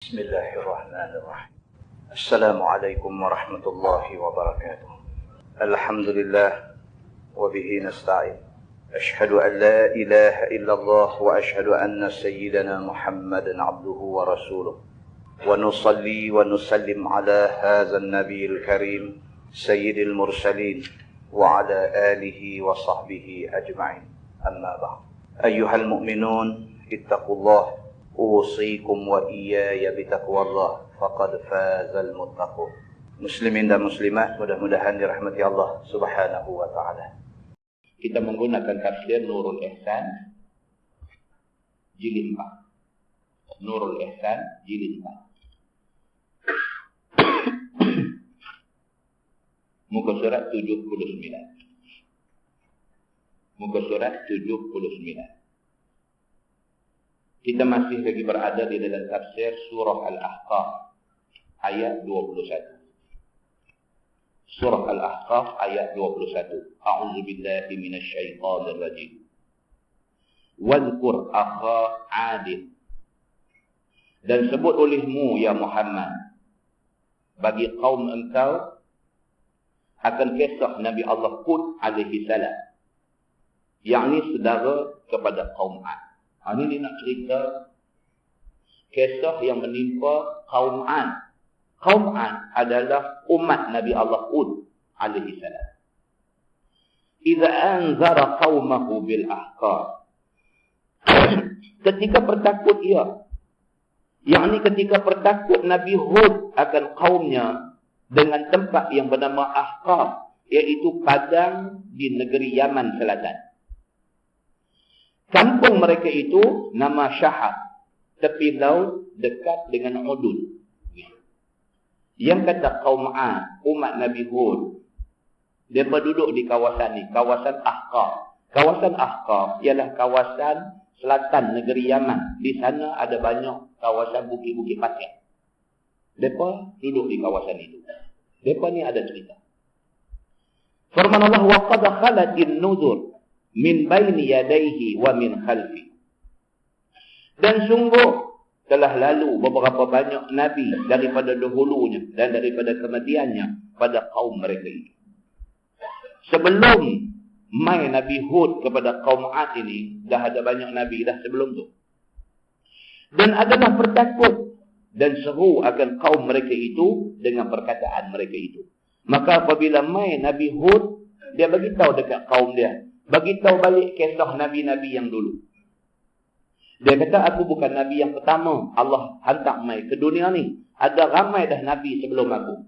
بسم الله الرحمن الرحيم. السلام عليكم ورحمة الله وبركاته. الحمد لله وبه نستعين. أشهد أن لا إله إلا الله وأشهد أن سيدنا محمدا عبده ورسوله ونصلي ونسلم على هذا النبي الكريم سيد المرسلين وعلى آله وصحبه أجمعين. أما بعد، أيها المؤمنون اتقوا الله، أوصيكم وإياي بتقوى الله فقد فاز المتقون. Muslimin dan muslimat, mudah-mudahan dirahmati Allah Subhanahu wa taala. Kita menggunakan tafsir Nurul Ihsan jilid 4. Nurul Ihsan jilid 4. Muka surat 79. Muka surat 79. Kita masih lagi berada di dalam tafsir surah Al-Ahqaf ayat 21. Surah Al-Ahqaf ayat 21. A'udzu billahi minasyaitonir rajim. Wadhkur akha 'Ad. Dan sebut olehmu ya Muhammad bagi kaum engkau akan kisah Nabi Allah Hud alaihi salam, yakni saudara kepada kaum 'Ad. Ini dia nak cerita kisah yang menimpa kaum 'Ad. Kaum 'Ad adalah umat Nabi Allah Hud alaihi salam. Idza anzara qaumahu bil ahqaf. Ketika bertakut ia, yakni ketika bertakut Nabi Hud akan kaumnya dengan tempat yang bernama Ahqaf, iaitu padang di negeri Yaman Selatan. Kampung mereka itu nama Syahab, tepi laut dekat dengan Udud. Yang kata kaum 'Ad, umat Nabi Hud, mereka duduk di kawasan ni, kawasan Ahqaf. Kawasan Ahqaf ialah kawasan selatan negeri Yaman. Di sana ada banyak kawasan bukit-bukit pasir. Mereka duduk di kawasan itu. Mereka ni ada cerita. Firman Allah, wa qad khalatin nuzur min baini yadayhi wa min khalfi. Dan sungguh telah lalu beberapa banyak nabi daripada dahulunya dan daripada kematiannya pada kaum mereka itu. Sebelum mai Nabi Hud kepada kaum 'Ad ini, dah ada banyak nabi dah sebelum tu. Dan adalah bertakut dan seru akan kaum mereka itu dengan perkataan mereka itu. Maka apabila mai Nabi Hud, dia bagi tahu dekat kaum dia, bagi tahu balik kisah nabi-nabi yang dulu. Dia kata, aku bukan nabi yang pertama Allah hantar mai ke dunia ni. Ada ramai dah nabi sebelum aku.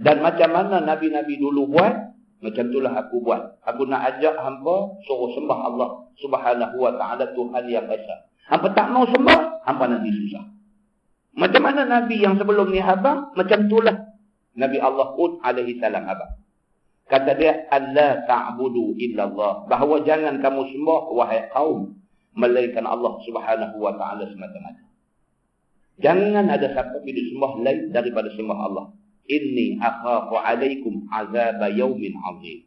Dan macam mana nabi-nabi dulu buat, macam itulah aku buat. Aku nak ajak hamba suruh sembah Allah Subhanahu wa taala, Tuhan yang Esa. Hamba tak mau sembah, hamba nanti susah. Macam mana nabi yang sebelum ni abang, macam itulah Nabi Allah Hud alaihi salam abang. Kata dia, Allah ta'budu illallah, bahawa jangan kamu sembah wahai kaum melainkan Allah Subhanahu wa taala semata-mata. Jangan ada siapa yang disembah lain daripada sembah Allah. Inni akhafu alaikum azab yaumin azim.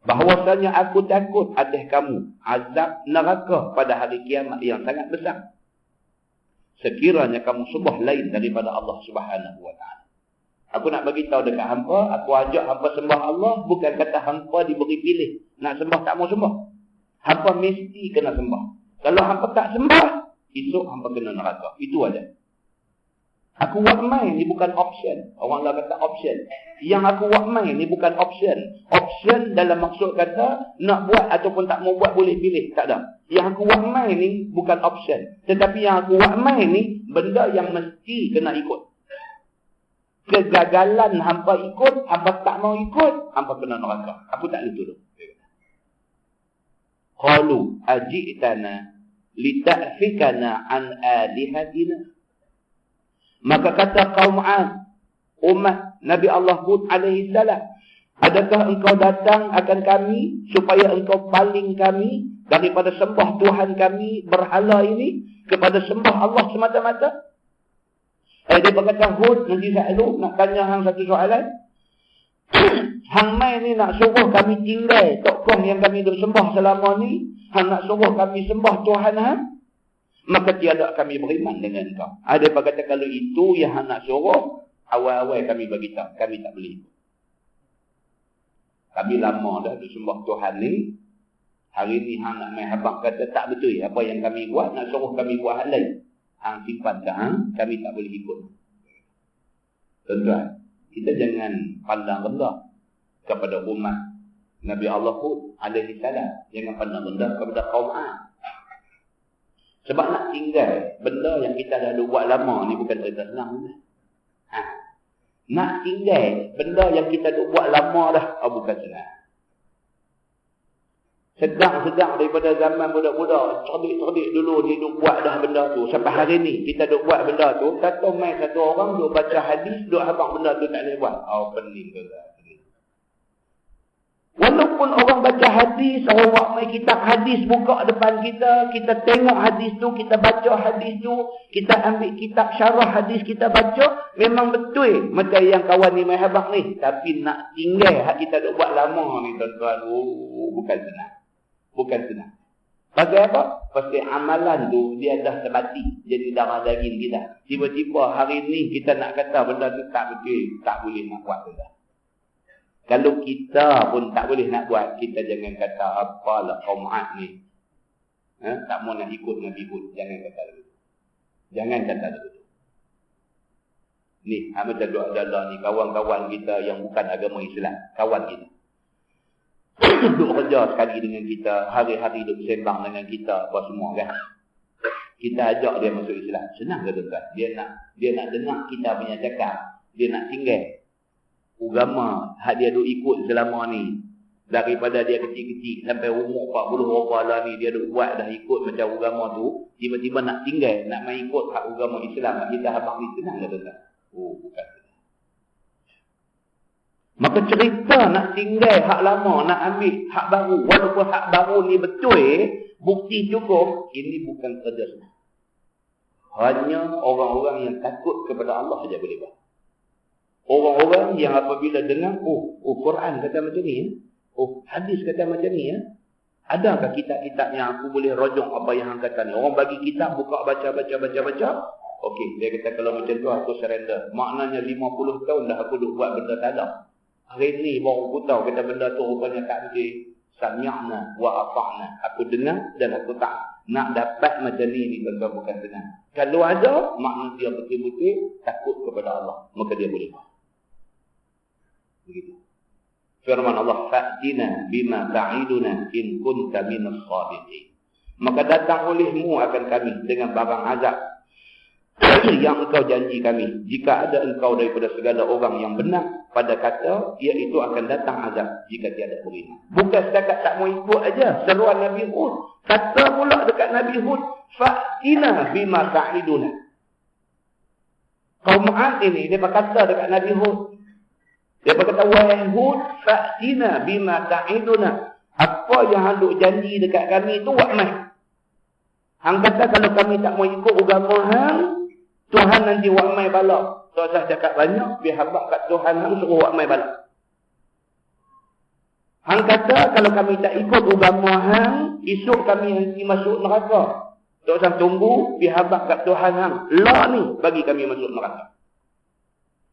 Bahwasanya aku takut atas kamu azab neraka pada hari kiamat yang sangat besar, sekiranya kamu sembah lain daripada Allah Subhanahu wa taala. Aku nak bagi tahu dekat hangpa, aku ajak hangpa sembah Allah, bukan kata hangpa diberi pilih nak sembah tak mau sembah. Hangpa mesti kena sembah. Kalau hangpa tak sembah, esok hangpa kena neraka. Itu aja. Aku buat main ni bukan option. Orang lah kata option. Yang aku buat main ni bukan option. Option dalam maksud kata nak buat ataupun tak mau buat boleh pilih, tak ada. Yang aku buat main ni bukan option. Tetapi yang aku buat main ni benda yang mesti kena ikut. Kegagalan hampa ikut, hampa tak mau ikut, hampa kena neraka. Aku tak boleh tolong. Qalu ajitana lita'fikana an alihatina. Maka kata kaum 'Ad, umat Nabi Allah Hud alaihi salam, adakah engkau datang akan kami supaya engkau paling kami daripada sembah Tuhan kami berhala ini kepada sembah Allah semata-mata? Dia berkata, Hud, nanti selalu nak tanya hang satu soalan. Hang mai ni nak suruh kami tinggal tokoh yang kami duk sembah selama ni. Hang nak suruh kami sembah Tuhan hang. maka tiada kami beriman dengan kau. Ada yang kata kalau itu yang hang nak suruh, awal-awal kami bagi tahu, kami tak boleh ikut. Kami lama dah duk sembah Tuhan ni. Hari ni hang nak main habaq kata tak betul. Apa yang kami buat, nak suruh kami buat hal lain. Hang simpan ke hang, kami tak boleh ikut. Tuan-tuan, kita jangan pandang rendah kepada umat Nabi Allah Hud alaihi salam. Jangan pandang rendah kepada kaum Ad. Sebab nak tinggal benda yang kita dah buat lama ni bukan cerita senang. Nak tinggal benda yang kita dah buat lama dah, bukan senang. Sedang-sedang daripada zaman budak-budak, cerdik-cerdik dulu dia duk buat dah benda tu. Sampai hari ni kita duk buat benda tu, kata main satu orang duk baca hadis, duk habaq benda tu tak boleh buat. Pening ke tak? Walaupun orang baca hadis, orang buat main kitab hadis buka depan kita, kita tengok hadis tu, kita baca hadis tu, kita ambil kitab syarah hadis kita baca, memang betul macam yang kawan ni main habaq ni. Tapi nak tinggal hak kita duk buat lama ni tuan-tuan, bukan senang. Bukan senang. Pasal apa? Pasal amalan tu dia dah terbati jadi darah daging kita. Tiba-tiba hari ni kita nak kata benda tu tak betul, tak boleh nak buat tu dah. Kalau kita pun tak boleh nak buat, kita jangan kata apalah kaum Ad ni. Tak mau nak ikut Nabi Hud. Jangan kata begitu. Jangan kata begitu. Ni, macam doa-doa ni, kawan-kawan kita yang bukan agama Islam. Kawan kita. Duk kerja sekali dengan kita, hari-hari duk sembang dengan kita, apa semua kan. Kita ajak dia masuk Islam. Senang ke tuan? Dia nak dengar kita punya cakap. Dia nak tinggal agama hak dia duk ikut selama ni. Daripada dia kecil-kecil sampai umur 40 berapa lah ni, dia duk buat dah ikut macam agama tu. Tiba-tiba nak tinggal, nak main ikut hak agama Islam. Kita habaq ni senang ke tuan? Bukan. Maka cerita nak tinggal hak lama, nak ambil hak baru. Walaupun hak baru ni betul, bukti cukup, ini bukan kerja senang. Hanya orang-orang yang takut kepada Allah saja boleh buat. Orang-orang yang apabila dengar, Quran kata macam ni, hadis kata macam ni, adakah kitab-kitab yang aku boleh rojok apa yang hang kata ni? Orang bagi kitab, buka baca. Okey, dia kata kalau macam tu aku surrender. Maknanya 50 tahun dah aku duk buat benda tak ada. Hari ni baru aku tahu kata benda tu rupanya tak betul. Sami'na wa ata'na. Aku dengar dan aku tak. Nak dapat macam ni tuan-tuan bukan senang. Kalau ada, makna dia betul-betul takut kepada Allah. Maka dia boleh buat. Begitu. Firman Allah, fa'tina bima ta'iduna in kunta minas sadiqin. Maka datang olehmu akan kami dengan barang azab yang engkau janji kami. Jika ada engkau daripada segala orang yang benar pada kata, iaitu akan datang azab jika tiada beriman. Bukan setakat tak mau ikut aja. Seruan Nabi Hud. Kata pula dekat Nabi Hud, fa'tina bima ta'iduna. Kaum Ad ini, dia berkata dekat Nabi Hud. Dia berkata, wahai Hud, fa'tina bima ta'iduna. Apa yang handuk janji dekat kami itu, buat mai. Hang kata kalau kami tak mau ikut agama hang, Tuhan nanti buat mai bala. Tak usah cakap banyak, biar habaq kat Tuhan hang suruh buat mai bala. Hang kata kalau kami tak ikut agama hang, esok kami nanti masuk neraka. Tak usah tunggu, biar habaq kat Tuhan hang. La ni bagi kami masuk neraka.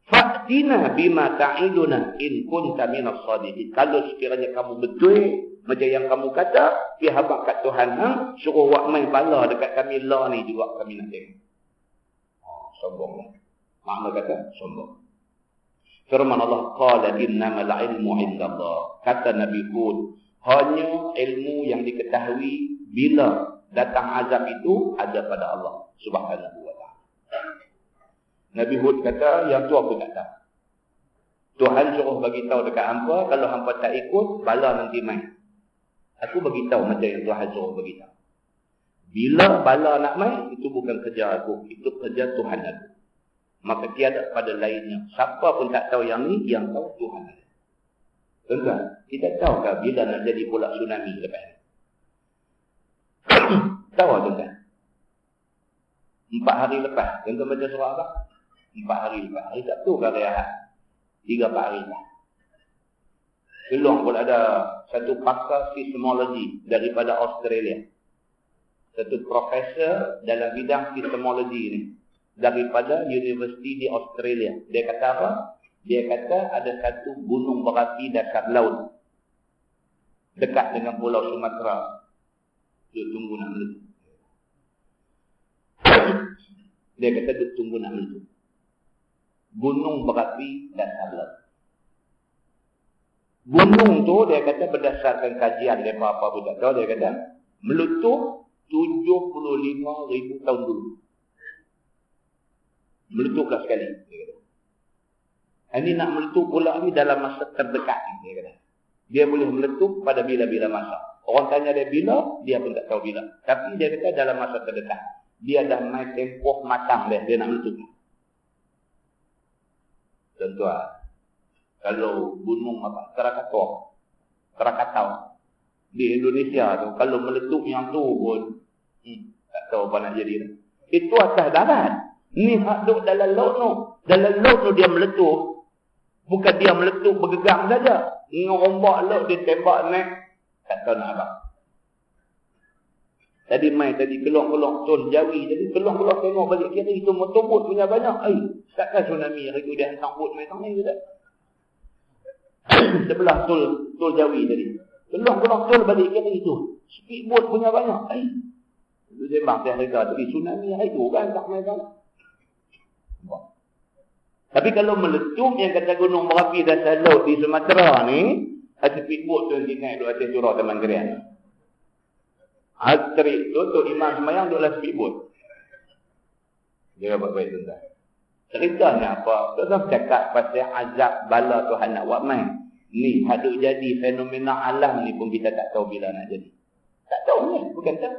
Fa'tina bima ta'iduna in kunta minas sadiqin. Kalau sekiranya kamu betul macam yang kamu kata, biar habaq kat Tuhan hang, suruh buat mai bala dekat kami. La ni juga kami nak tengok. Sombong. Makna kata sombong. Firman Allah, qala innamal ilmu indallah. Kata Nabi Hud, hanya ilmu yang diketahui bila datang azab itu ada pada Allah Subhanahu wa taala. Nabi Hud kata, yang tu aku tak tahu. Tuhan suruh bagi tahu dekat hangpa, kalau hangpa tak ikut, bala nanti main. Aku bagi tahu macam yang Tuhan suruh bagi tahu. Bila bala nak main, itu bukan kerja aku, itu kerja Tuhan aku. Maka tiada pada lainnya. Siapa pun tak tahu yang ni, yang tahu Tuhan aku. Tuan-tuan, kita tahukah bila nak jadi pula tsunami lepas ni? Tahu tuan-tuan? 4 hari lepas, tuan-tuan baca surah apa? 4 hari lepas. Hari Sabtu ke hari Ahad? 3-4 hari lepas. Keluar pun ada satu pakar seismologi daripada Australia. satu profesor dalam bidang sistemologi ni daripada universiti di Australia. Dia kata apa? Dia kata ada satu gunung berapi dasar laut dekat dengan Pulau Sumatera. Duk tunggu nak meletup. Dia kata duk tunggu nak meletup. Gunung berapi dasar laut. Gunung tu dia kata berdasarkan kajian dia apa pun tak tahu, dia kata meletup 75,000 tahun dulu. Meletuplah sekali, dia kata. Ini nak meletup pula ni dalam masa terdekat ni, dia kata. Dia boleh meletup pada bila-bila masa. Orang tanya dia bila, dia pun tak tahu bila. Tapi dia kata dalam masa terdekat. Dia dah main tempoh matang dia nak meletup. Tuan-tuan, kalau gunung apa? Krakatau di Indonesia tu, kalau meletup yang tu pun tak tahu apa nak jadi. Itu atas darat. Ni hak duk dalam laut tu. Dalam laut tu dia meletup. Bukan dia meletup bergegang saja. Ngombak laut dia tembak naik. Tak tahu nak apa. Tadi main tadi kelong-kelong Tun Jawi. Tadi kelong-kelong tengok balik kiri. Itu motorbot punya banyak. Takkan tsunami hari tu dia hantar bot main tang ni ke tak? Sebelah Tol Jawi tadi. Kelong-kelong Tun balik kiri tu. Speedboat punya banyak. Itu sembang saya harga tadi. Tsunami hari tu kan tak main tang. Tapi kalau meletup yang kata gunung berapi dasar laut di Sumatera ni, speedboat tu naik duduk atas curah Taman Kerian. Terik tu Tok Imam semayang duduklah speedboat. Dia buat baik tuan-tuan. Ceritanya apa? Tuan-tuan cakap pasal azab bala Tuhan nak buat main. Ni hadut jadi fenomena alam ni pun kita tak tahu bila nak jadi. Tak tahu ni, bukan tak.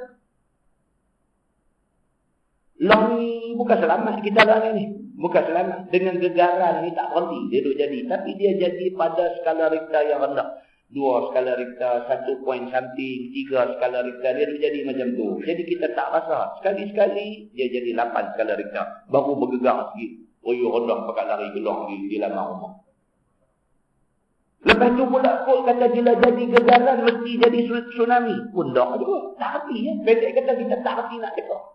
Lah ni bukan selamat kita lah ni. Bukan selamat. Dengan gegaran ni tak berhenti. Dia duduk jadi. Tapi dia jadi pada skala Richter yang rendah. 2 skala Richter, 1 point something, 3 skala Richter. Dia duduk jadi macam tu. Jadi kita tak rasa. Sekali-sekali dia jadi 8 skala Richter. Baru bergegar sikit. Oyuh rendah pakai lari gelong di laman rumah. Lepas tu pula kot kata bila jadi gegaran mesti jadi tsunami. Pun dah juga. Tak hati ya. Pendek kata kita tak hati nak cakap.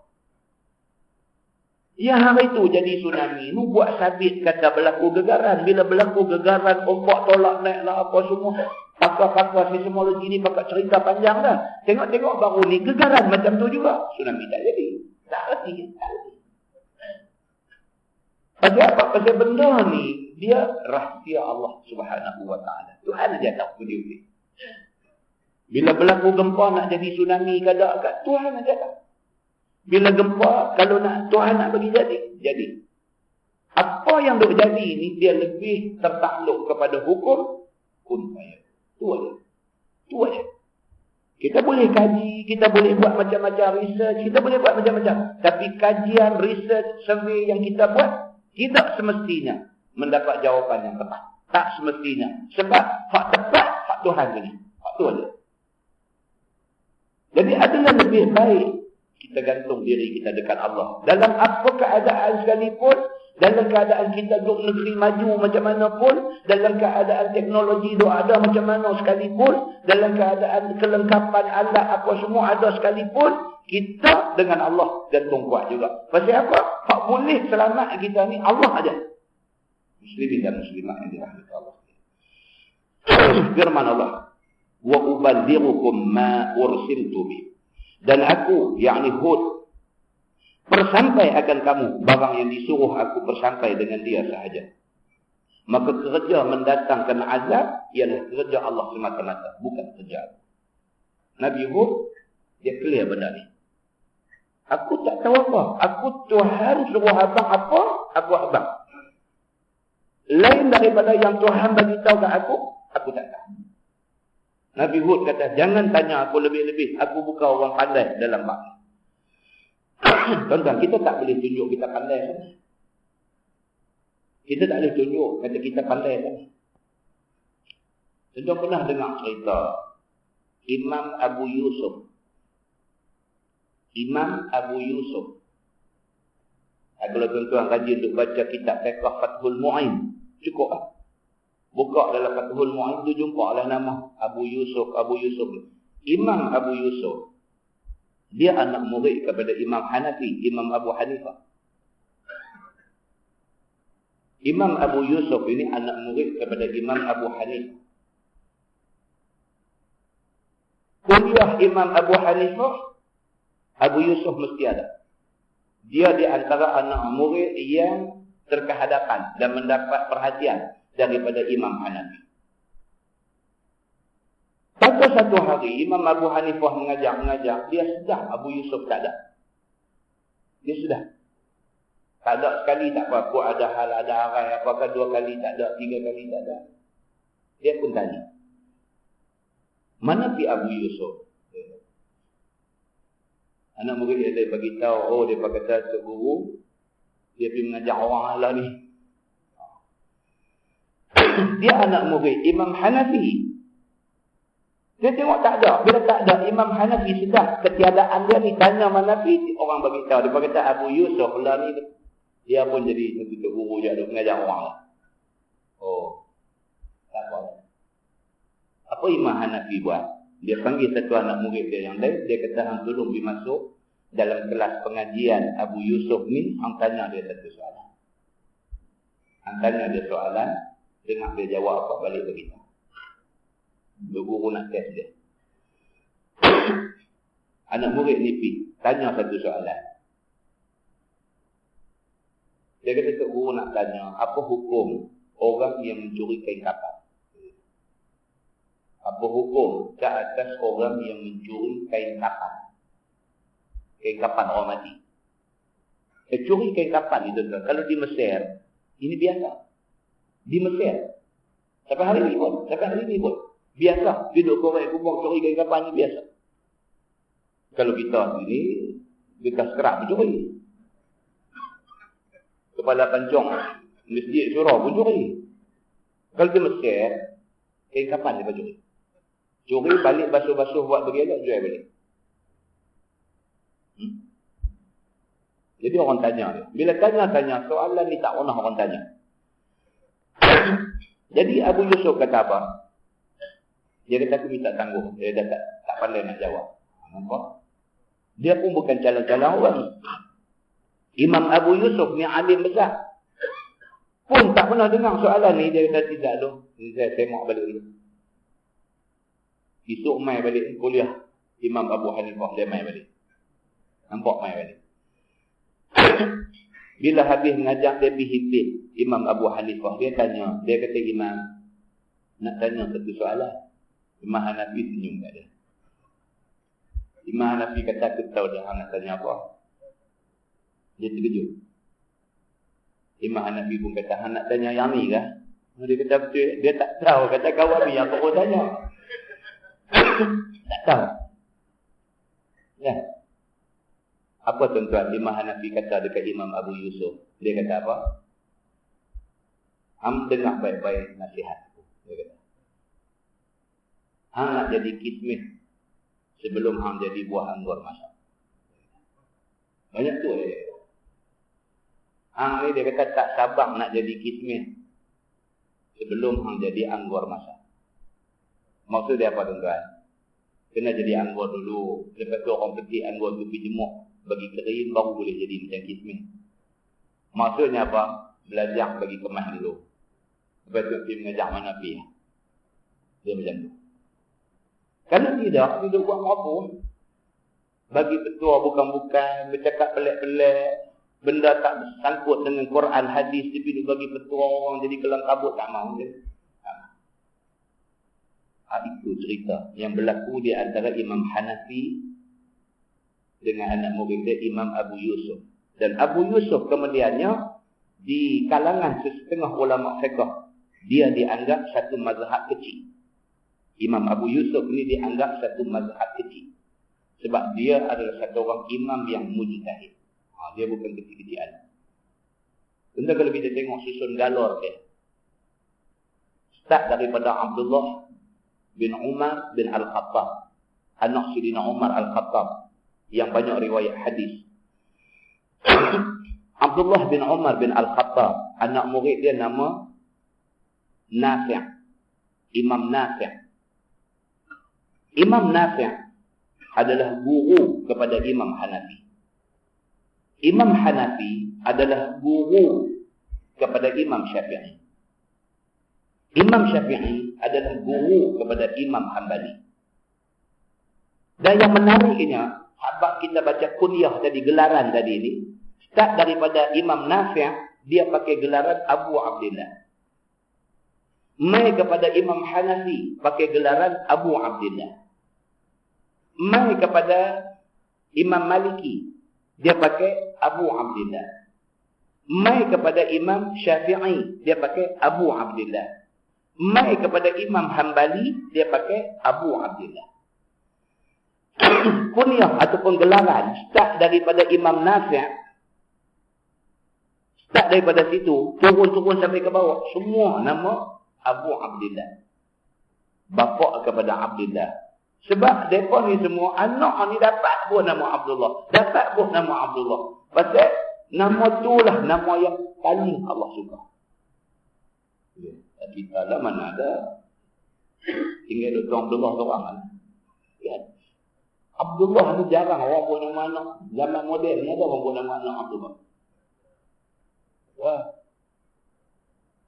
Ya hari tu jadi tsunami. Nu buat sabit kata berlaku gegaran. Bila berlaku gegaran, ombak tolak naik lah apa semua. Pakar-pakar seismologi ni pakai cerita panjang dah. Tengok-tengok baru ni gegaran macam tu juga. Tsunami tak jadi. Tak hati. Tak hati. Pasal apa? Pasal benda ni, dia rahsia Allah Subhanahu Wa Taala. Tuhan aja tahu dia. Bila berlaku gempa nak jadi tsunami ke tak, Tuhan aja tahu. Bila gempa, kalau nak Tuhan nak bagi jadi. Apa yang duk jadi ni, dia lebih tertakluk kepada hukum kun fayakun. Tu aja. Kita boleh kaji, kita boleh buat macam-macam research, kita boleh buat macam-macam. Tapi kajian, research, survey yang kita buat, tidak semestinya mendapat jawapan yang tepat. Tak semestinya. Sebab hak tepat, hak Tuhan ni. Hak tu aja. Jadi adalah lebih baik kita gantung diri kita dekat Allah. Dalam apa keadaan sekalipun, dalam keadaan kita duduk negeri maju macam mana pun, dalam keadaan teknologi duk ada macam mana sekalipun, dalam keadaan kelengkapan alat apa semua ada sekalipun, kita dengan Allah gantung kuat juga. Pasal apa? Hak boleh selamat kita ni Allah aja. Muslimin dan muslimat yang dirahmati Allah. Firman Allah, wa uballighukum ma ursiltu bi. Dan aku, yakni Hud, persampai akan kamu barang yang disuruh aku persampai dengan dia sahaja. Maka kerja mendatangkan azab ialah kerja Allah semata-mata, bukan kerja Nabi Hud. Dia clear benda ni. Aku tak tahu apa. Aku Tuhan suruh abang apa, aku abang. Lain daripada yang Tuhan bagi tahu kat aku tak tahu. Nabi Hud kata, jangan tanya aku lebih-lebih. Aku bukan orang pandai dalam bab. Tuan-tuan, kita tak boleh tunjuk kita pandai kan? Kita tak boleh tunjuk kata kita pandai kan? Tuan-tuan pernah dengar cerita Imam Abu Yusuf. Imam Abu Yusuf. Kalau tuan-tuan rajin untuk baca kitab fiqh Fathul Mu'in, cukup lah. Buka dalam Fathul Mu'in tu jumpalah nama Abu Yusuf. Imam Abu Yusuf Dia anak murid kepada Imam Hanafi, Imam Abu Hanifah. Imam Abu Yusuf ini anak murid kepada Imam Abu Hanifah. Kuliah Imam Abu Hanifah, Abu Yusuf mesti ada. Dia di antara anak murid yang terkehadapan dan mendapat perhatian daripada Imam Hanafi. Pada satu hari, Imam Abu Hanifah mengajar, dia sedar Abu Yusuf tak ada. Dia sedar. Tak ada sekali tak apa, ada hal, ada arai, apakah 2 kali tak ada, 3 kali tak ada. Dia pun tanya, mana pi Abu Yusuf? Anak murid dia bagi tahu, dia kata Tok Guru, dia pergi mengajar orang lah ni. Dia anak murid Imam Hanafi. Dia tengok tak ada. Bila tak ada, Imam Hanafi sedar ketiadaan dia ni. Tanya Hanafi, orang bagi tahu. Dia kata Abu Yusuf lah ni. Dia pun jadi Tok Guru je, dia mengajar orang lah. Oh, tak apa. Apa Imam Hanafi buat? Dia panggil satu anak murid dia yang lain. Dia kata, hang tolong pergi masuk dalam kelas pengajian Abu Yusuf ni. Hang tanya dia satu soalan. Hang tanya dia soalan. Dengar dia jawab apa balik begitu. Guru nak test dia. Anak murid ni pergi. Tanya satu soalan. Dia kata, Tok Guru nak tanya, apa hukum orang yang mencuri kain kapan? Apa hukum ke atas orang yang mencuri kain kapan? Kain kapan orang mati. Curi kain kapan itu tuan. Kalau di Mesir, ini biasa. Di Mesir. Sampai hari ini pun. Biasa. Duduk korek kubur curi kain kapan ni biasa. Kalau kita sini, bekas kerak pun curi. Kepala pancong, masjid surau pun curi. Kalau di Mesir, kain kapan dia curi? Curi balik basuh-basuh buat bergelak, jual balik. Jadi orang tanya dia. Bila tanya-tanya, soalan ni tak pernah orang tanya. Jadi Abu Yusuf kata apa? Dia kata aku minta tangguh. Dia dah tak pandai nak jawab. Nampak? Dia pun bukan calon-calon orang. Imam Abu Yusuf ni alim besar. Pun tak pernah dengar soalan ni. Dia kata tidak tu. Saya tengok balik dulu. Esok mai balik kuliah Imam Abu Hanifah, dia mai balik. Nampak mai balik. Bila habis mengajar, dia pergi himpit Imam Abu Hanifah. Dia tanya, dia kata, Imam, nak tanya satu soalan. Imam Hanafi senyum kat dia. Imam Hanafi kata, aku tahu dah nak tanya apa. Dia terkejut. Imam Hanafi pun kata, nak tanya yang ni kah? Dia kata, betul. Dia tak tahu. Kata kawan ni yang kau tanya. Tak tahu. Ya. Apa tuan-tuan Imam Hanafi kata dekat Imam Abu Yusuf? Dia kata apa? Hang dengar baik-baik nasihat. Dia kata. Hang nak jadi kismis sebelum hang jadi buah anggur masak. Banyak tu dia kata. Hang ni dia kata tak sabar nak jadi kismis sebelum hang jadi anggur masak. Maksud dia apa tuan-tuan? Kena jadi anggur dulu. Lepas tu orang petik anggur tu pergi jemuk. Bagi kering baru boleh jadi macam kismis. Maksudnya apa? Belajar bagi kemas dulu. Lepas tu pergi mengajar mana pergi. Dia macam tu. Kalau tidak, dia buat apa? Bagi petua bukan-bukan. Bercakap pelik-pelik. Benda tak sangkut dengan Quran, hadis. Dia bagi petua orang jadi kelam kabut. Tak mahu dia. Itu cerita yang berlaku di antara Imam Hanafi dengan anak murid dia Imam Abu Yusuf. Dan Abu Yusuf kemudiannya di kalangan setengah ulama fiqh, dia dianggap satu mazhab kecil. Imam Abu Yusuf ini dianggap satu mazhab kecil. Sebab dia adalah satu orang imam yang mujtahid. Dia bukan kecil-kecilan. Tentang kalau kita tengok susun galor dia. Start daripada Abdullah bin Umar bin Al-Khattab, anak Sayyidina Umar Al-Khattab yang banyak riwayat hadis. Abdullah bin Umar bin Al-Khattab, anak murid dia nama Nafi'. Imam Nafi'. Imam Nafi' adalah guru guru kepada Imam Hanafi. Imam Hanafi adalah guru kepada Imam Syafi'i. Imam Syafi'i adalah guru kepada Imam Hanbali. Dan yang menariknya, sahabat kita baca kunyah tadi, gelaran tadi ni, start daripada Imam Nafi', dia pakai gelaran Abu Abdillah. Mai kepada Imam Hanafi, pakai gelaran Abu Abdillah. Mai kepada Imam Maliki, dia pakai Abu Abdillah. Mai kepada Imam Syafi'i, dia pakai Abu Abdillah. Mai kepada Imam Hanbali, dia pakai Abu Abdillah. Kunyah ataupun gelaran start daripada Imam Nafi', start daripada situ, turun-turun sampai ke bawah, semua nama Abu Abdillah, bapa kepada Abdillah. Sebab mereka ni semua anak ni dapat pun nama Abdullah, dapat pun nama Abdullah. Pasal nama tu lah nama yang paling Allah suka. Kita lah mana ada tinggal Dr. Abdullah seorang kan. Ya. Abdullah ni jarang orang pun nama anak. Zaman moden ni ada orang pun nama anak Abdullah. Wah.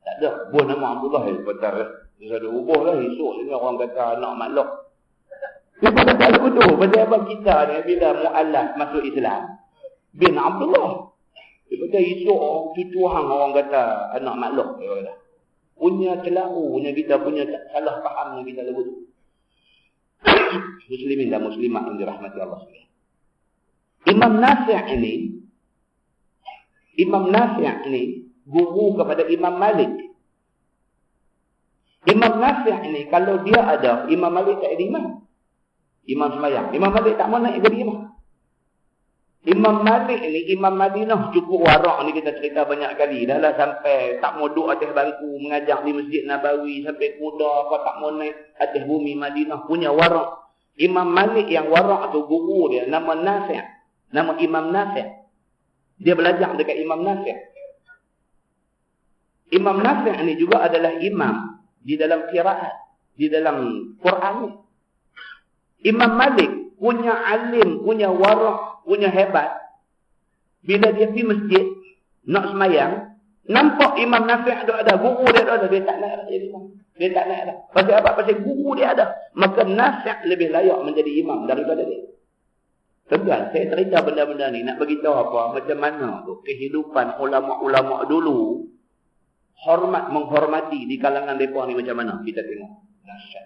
Tak ada. Buat nama Abdullah betul. Dia ada ubah lah esok ni orang kata anak makluk. Dia kata betul. Pasal apa kita ni bila mu'alaf masuk Islam bin Abdullah. Dia kata esok cucu hang orang kata anak makluk. Dia kata punya celaru, punya kita punya salah faham yang kita lebut. Muslimin dan muslimat yang dirahmati Allah sekalian. Imam Nafi' ini guru kepada Imam Malik. Imam Nafi' ini kalau dia ada, Imam Malik tak ada imam. Imam sembahyang. Imam Malik tak mau naik jadi imam. Imam Malik ni, Imam Madinah cukup warak ni kita cerita banyak kali. Dah lah sampai tak mau duduk atas bangku mengajar di Masjid Nabawi. Sampai kuda apa tak mau naik atas bumi Madinah. Punya warak. Imam Malik yang warak tu guru dia. Nama Nafi'. Nama Imam Nafi'. Dia belajar dekat Imam Nafi'. Imam Nafi' ni juga adalah imam di dalam qiraat. Di dalam Quran. Imam Malik punya alim, punya warak, punya hebat. Bila dia pergi masjid nak semayang, nampak Imam Nafi' ada, guru dia ada, dia tak naik jadi imam. Dia tak naik dah. Pasal apa? Pasal guru dia ada. Maka Nafi' lebih layak menjadi imam daripada dia. Tegas, saya cerita benda-benda ni nak bagi tahu apa, macam mana tu kehidupan ulama-ulama dulu menghormati di kalangan mereka ni macam mana kita tengok. Dahsyat.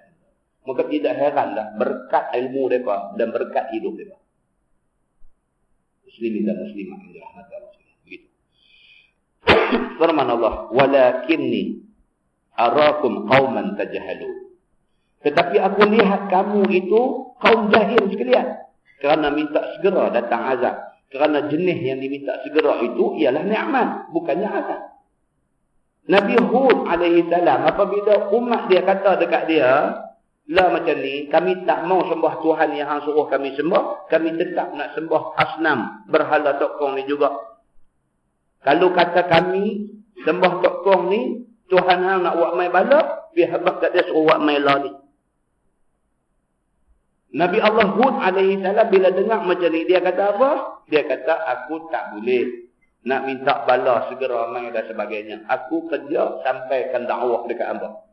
Maka tidak heranlah berkat ilmu mereka dan berkat hidup mereka. Muslimin dan muslimat yang dirahmati Allah. Begitu. Firman Allah, walakinni arakum qauman tajhalun. Tetapi aku lihat kamu itu kaum jahil sekalian. Kerana minta segera datang azab. Kerana jenis yang diminta segera itu ialah nikmat, bukannya azab. Nabi Hud alaihi salam apabila umat dia kata dekat dia, lah macam ni, kami tak mau sembah Tuhan yang hang suruh kami sembah, kami tetap nak sembah asnam, berhala tokong ni juga. Kalau kata kami sembah tokong ni, Tuhan hang nak buat mai bala, biar habaq kat dia suruh buat mai la ni. Nabi Allah Hud alaihi salam bila dengar macam ni, dia kata apa? Dia kata, aku tak boleh nak minta bala segera mai dan sebagainya. Aku kerja sampaikan dakwah dekat hamba.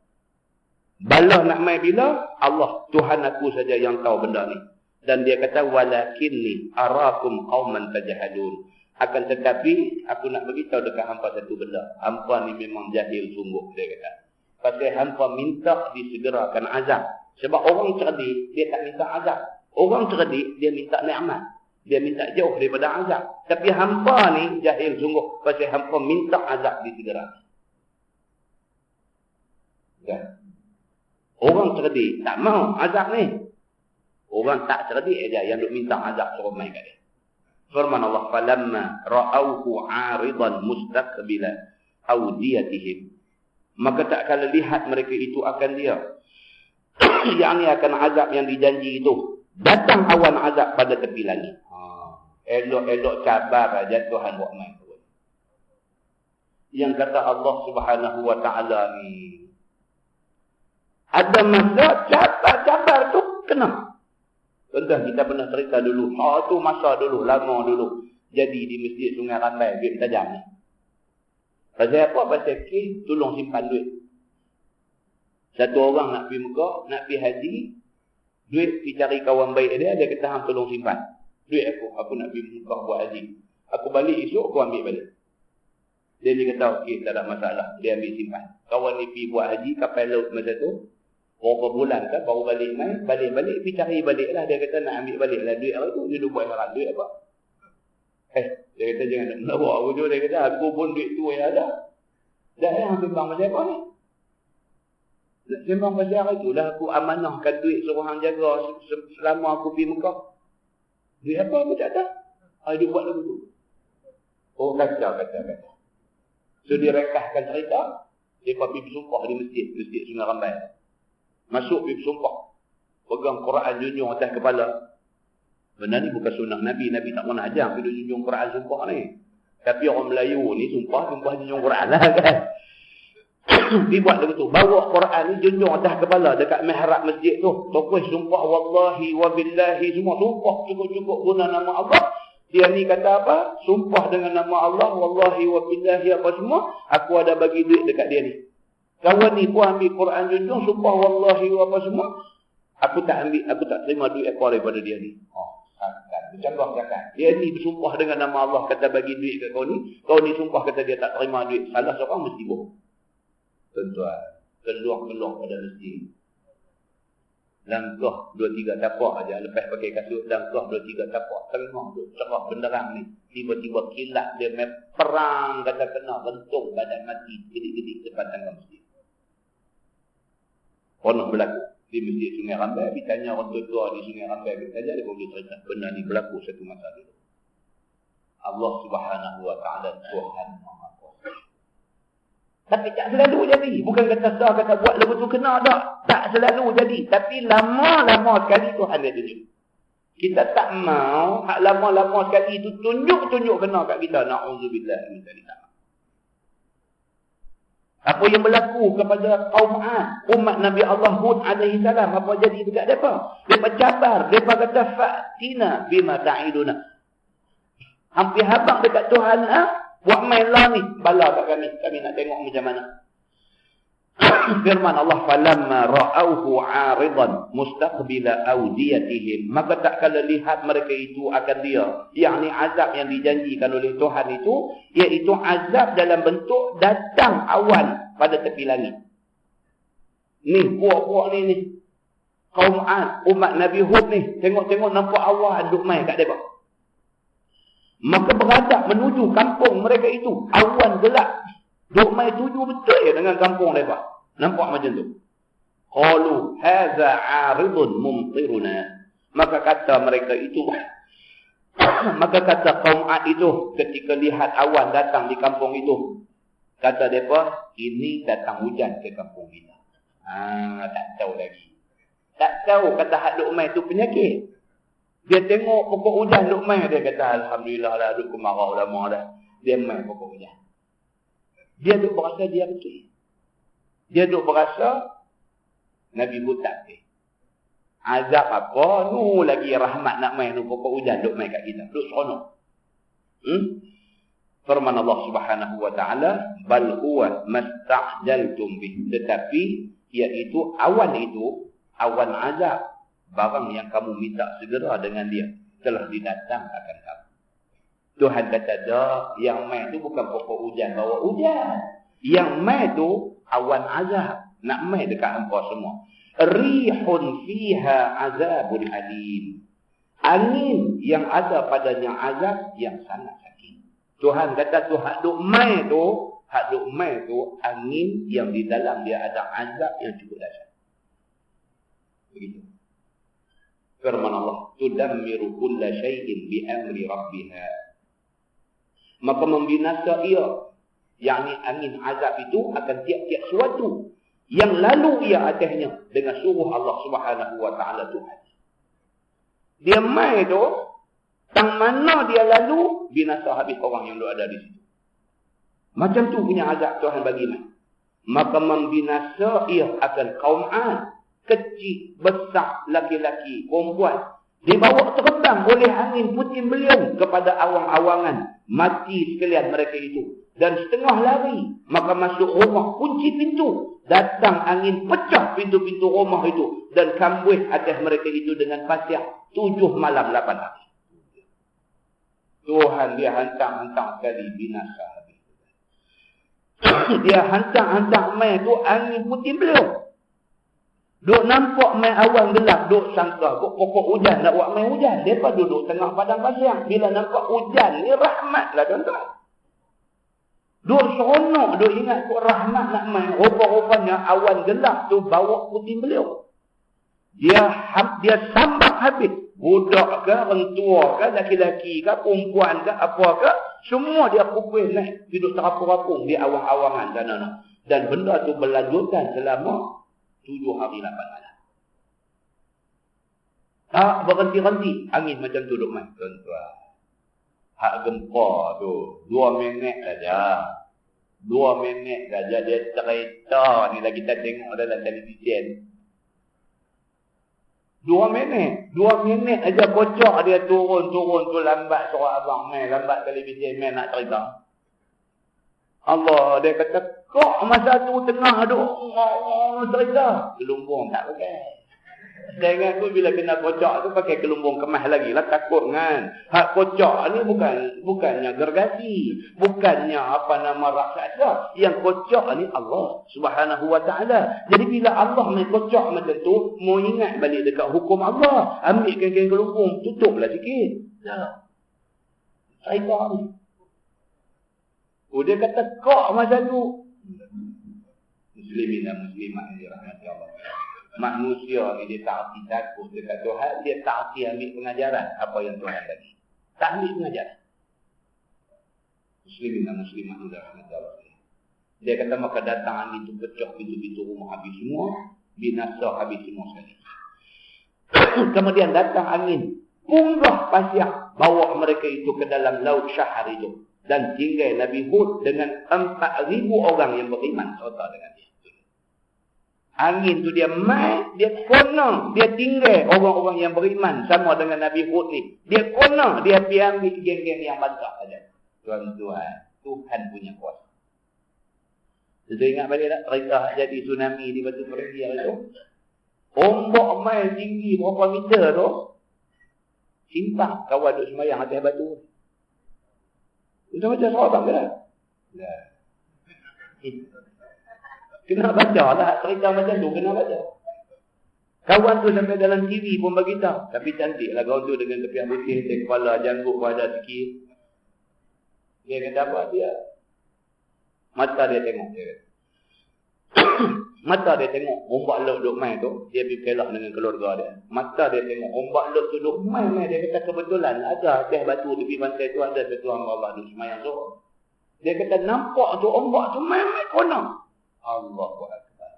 Bala nak mai bila? Allah, Tuhan aku saja yang tahu benda ni. Dan dia kata, walakinni arakum qauman tajhalun. Akan tetapi, aku nak beritahu dekat hampa satu benda. Hampa ni memang jahil sungguh, dia kata. Pasal hampa minta disegerakan azab. Sebab orang cerdik, dia tak minta azab. Orang cerdik, dia minta nikmat. Dia minta jauh daripada azab. Tapi hampa ni jahil sungguh. Pasal hampa minta azab disegerakan. Kan? Orang cerdik tak mau azab ni. Orang tak cerdik aja yang duk minta azab suruh main kat dia. Firman Allah, falamma ra'auhu 'aridan mustaqbila awdiyatihim. Maka tak kala lihat mereka itu akan dia. Yang ni akan azab yang dijanji itu. Datang awan azab pada tepi langit. Elok-elok cabar aja Tuhan buat main. Yang kata Allah Subhanahu wa taala ni, ada masa cabar-cabar tu kena. Tuan-tuan, kita pernah cerita dulu. Tu masa dulu, lama dulu. Jadi di masjid Sungai Rambai, duit tajam ni. Pasal apa? Pasal kes tolong simpan duit. Satu orang nak pergi Mekah, nak pergi haji, duit pergi cari kawan baik dia kata hang tolong simpan. Duit aku nak pergi Mekah buat haji. Aku balik esok, aku ambil balik. Dia kata, okey, tak ada masalah. Dia ambil simpan. Kawan ni pergi buat haji, kapal laut masa tu. Berapa bulan kan, baru balik main. Balik-balik, pergi cari balik lah. Dia kata nak ambil balik lah duit apa tu. Dia buat haram. Duit apa? Dia kata jangan nak melawak aku tu. Dia kata, aku pun duit tu yang ada. Dah yang sembang pasal apa ni? Nak sembang pasal apa itulah. Aku amanahkan duit suruh hang jaga selama aku pergi Mekah. Duit apa aku tak tahu. Dia buat lagu tu. Oh, kata. So, dia rekahkan cerita. Dia pergi bersumpah di masjid Sungai Rambai. Masuk pergi bersumpah. Pegang Quran junjung atas kepala. Benda ni bukan sunnah Nabi. Nabi tak pernah ajar pergi junjung Quran sumpah ni. Tapi orang Melayu ni sumpah junjung Quran lah kan. Dia buat lagu tu. Bawa Quran ni junjung atas kepala dekat mihrab masjid tu. Tokoh sumpah wallahi wa billahi semua. Sumpah cukup-cukup guna nama Allah. Dia ni kata apa? Sumpah dengan nama Allah, wallahi wa billahi apa semua. Aku ada bagi duit dekat dia ni. Kawan ni pun ambil Quran junjung, sumpah wallahi wa apa semua. Aku tak terima duit apa daripada dia ni. Bercanggah cakap. Dia ni bersumpah dengan nama Allah, kata bagi duit kat kau ni. Kau ni sumpah kata dia tak terima duit. Salah seorang mesti bohong. Tuan-tuan, keluar pada masjid. Langkah 2-3 tapak aja. Lepas pakai kasut, langkah 2-3 tapak. Tengah tu, cerah benderang ni. Tiba-tiba kilat dia perang, kata kena rentung badan mati. Gedik-gedik depan tangga masjid. Pernah berlaku di masjid Sungai Rambai. Ditanya orang tua di Sungai Rambai. Dia boleh cerita. Benda ni berlaku satu masa dulu. Allah Subhanahu Wa Taala Tuhan Maha Kuasa. Tapi tak selalu jadi. Bukan kata sah, kata buat lagu tu kena tak. Tak selalu jadi. Tapi lama-lama sekali Tuhan dia tunjuk. Kita tak mau hak lama-lama sekali itu tunjuk kena kat kita. Na'udzubillah min dzalik. Apa yang berlaku kepada kaum Ad, umat Nabi Allah Hud alaihi salam, apa jadi dekat depa? Depa cabar, depa kata fa'tina bima ta'iduna. Hampir habaq dekat Tuhan buat main lah ni. Bala kat kami nak tengok macam mana. Firman Allah, falamma ra'auhu 'aridan mustaqbila awdiyatihim, maka tak kala lihat mereka itu akan dia, yakni azab yang dijanjikan oleh Tuhan itu, iaitu azab dalam bentuk datang awan pada tepi langit. Ni puak-puak ni kaum Ad, umat Nabi Hud ni, tengok-tengok nampak awan duk main kat depa. Maka beradap menuju kampung mereka itu. Awan gelap. Duk mai tuju betul ya dengan kampung mereka. Nampak macam tu. Qalu hadza 'aridun mumtiruna. Maka kata mereka itu, maka kata kaum Ad itu ketika lihat awan datang di kampung itu, kata mereka, ini datang hujan ke kampung kita. Tak tahu lagi. Tak tahu kata hak duk mai tu penyakit. Dia tengok pokok hujan duk mai, dia kata alhamdulillah lah, duk kemarau lama dah. Dia mai pokok hujan. Dia duk berasa dia betul. Dia duk berasa Nabi Hud tak betul. Azab apa? Nu lagi rahmat nak mai nu pokok hujan duk mai kat kita. Duk seronok. Firman Allah Subhanahu Wa Taala, bal huwa masta'jaltum bih. Tetapi iaitu awan itu, awan azab, barang yang kamu minta segera dengan dia telah didatangkan kamu. Tuhan kata dah, yang mai tu bukan pokok hujan bawa hujan. Yang mai tu awan azab nak mai dekat hangpa semua. Rihun fiha azabun alim. Angin yang ada padanya azab yang sangat sakit. Tuhan kata tu hak duk mai tu angin yang di dalam dia ada azab yang cukup dahsyat. Begitu. Firman Allah, tudammiru kulla syai'in bi amri rabbiha. Maka membinasa ia, yakni angin azab itu akan tiap-tiap suatu yang lalu ia atasnya dengan suruh Allah Subhanahu Wa Taala Tuhan. Dia mai tu, tang mana dia lalu, binasa habis orang yang ada di situ. Macam tu punya azab Tuhan bagi mai. Maka membinasa ia akan kaum Ad, kecil, besar, laki-laki, perempuan, Dibawa terbang oleh angin puting beliung kepada awang-awangan. Mati sekalian mereka itu. Dan setengah lari. Maka masuk rumah, kunci pintu. Datang angin, pecah pintu-pintu rumah itu. Dan kambuh atas mereka itu dengan pasir. 7 malam 8 hari. Tuhan dia hantar-hantar sekali binasa habis. Dia hantar-hantar mai tu angin puting beliung. Duk nampak main awan gelap, duk sangka pokok hujan nak buat main hujan. Depa duduk tengah padang pasir. Bila nampak hujan ni rahmatlah tuan-tuan. Duk seronok, duk ingat kok rahmat nak main. Rupa-rupanya awan gelap tu bawa puting beliung. Dia sambak habis. Budak ke, orang tua ke, laki-laki ke, perempuan ke, apa ke, semua dia pukul naik duduk terapung-apung di awang-awangan sana. Dan benda tu berlanjutan selama 7 hari 8 malam. Tak berhenti-henti. Angin macam tu duk main. Tuan-tuan. Hak gempa tu. 2 minit saja. 2 minit saja dia cerita. Ni lagi kita tengok dalam televisyen. 2 minit. 2 minit aja kocok dia turun tu lambat surat abang main. Lambat televisyen main nak cerita. Allah dia kata, kok masa tu tengah duk cerita. Gelumbung tak pakai. Saya ingat tu bila kena kocok tu pakai gelumbung kemas lagi lah. Takut kan. Hak kocok ni bukannya gergasi. Bukannya raksasa. Yang kocok ni Allah Subhanahu Wa Ta'ala. Jadi bila Allah main kocok macam tu, mau ingat balik dekat hukum Allah. Ambil kain-kain gelumbung, tutuplah sikit. Cerita ni. Dia kata, kok masa tu. Muslimin dan muslimat yang dirahmati Allah. Manusia ni dia tak arti takut dekat Tuhan. Dia tak arti ambil pengajaran apa yang Tuhan bagi. Tak ambil pengajaran. Muslimin dan muslimat yang dirahmati Allah. Dia kata, maka datang angin tu pecah pintu-pintu rumah habis semua. Binasa habis semua sekali. Kemudian datang angin. Punggah pasir. Bawa mereka itu ke dalam laut Syahar itu. Dan tinggal Nabi Hud dengan 4,000 orang yang beriman serta dengan dia. Angin tu dia mai, dia kona, dia tinggal orang-orang yang beriman sama dengan Nabi Hud ni. Dia kona, dia pergi ambil geng-geng yang bantah saja. Tuan-tuan, Tuhan punya kuasa. Kita ingat balik tak cerita jadi tsunami di Batu Ferry itu? Ombak mai tinggi berapa meter tu? Simpang kawan duk sembahyang atas batu. Itu macam sahabat ke tak? Nah. Kena baca lah cerita macam tu. Kena baca. Kawan tu sampai dalam TV pun bagi tahu. Tapi cantik lah kawan tu dengan tepian putih. Kepala janggut pun ada sikit. Dia kata apa dia? Mata dia tengok. Mata dia tengok ombak laut duk main tu. Dia pergi kelah dengan keluarga dia. Mata dia tengok ombak laut tu duk main. Dia kata kebetulan ada atas batu tepi pantai tu ada satu hamba Allah duk semayang tu. Dia kata nampak tu ombak tu main kona. Allahu Akbar.